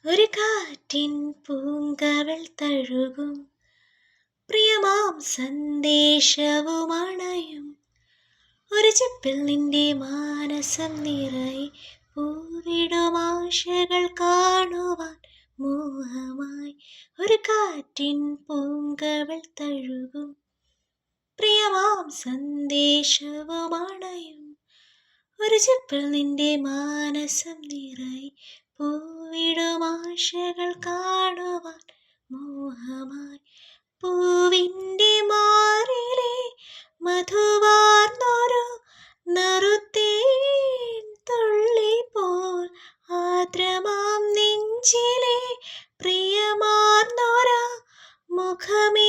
ഒരു കാറ്റിൻ പൂങ്കവൾ തഴുകും പ്രിയമാം സന്ദേശവുമണയും ഒരു ചെപ്പിൽ നിന്റെ മാനസം നിറയെ പൂവിടുമാശകൾ കാണുവാൻ മോഹമായി. ഒരു കാറ്റിൻ പൂങ്കവൾ തഴുകും പ്രിയമാം സന്ദേശവുമണയും ഒരു ചെപ്പിൽ നിന്റെ മാനസം നിറയെ പൂവിടുമാശകൾ കാണുവാൻ മോഹമായി. പൂവിൻ്റെ മാറിലെ മധുവാർന്നൊരു നറുത്തേൻ തുള്ളി പോൽ ആർദ്രമാം നെഞ്ചിലെ പ്രിയമാർന്നൊരാ മുഖമെന്നെന്നും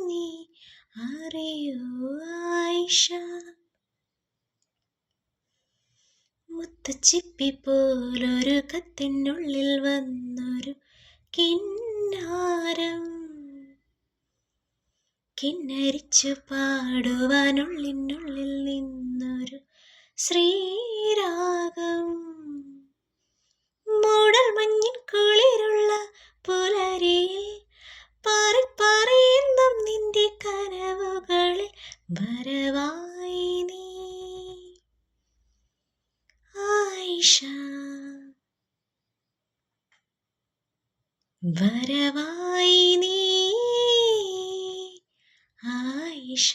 നീ അറിയൂ ആയിഷ. മുത്തുച്ചിപ്പി പോലൊരു കത്തിനുള്ളിൽ വന്നൊരു കിന്നാരം, കിന്നരിച്ചു പാടുവാനുള്ളിനുള്ളിൽ നിന്നൊരു ശ്രീരാഗം. മൂടൽ മഞ്ഞിൻ കുളിരുള്ള പുലരിയിൽ പാറിപ്പാറിയെന്നും നിന്റെ കനവുകളിൽ വരവായി നീ ആയിഷ, വരവായി നീ ആയിഷ.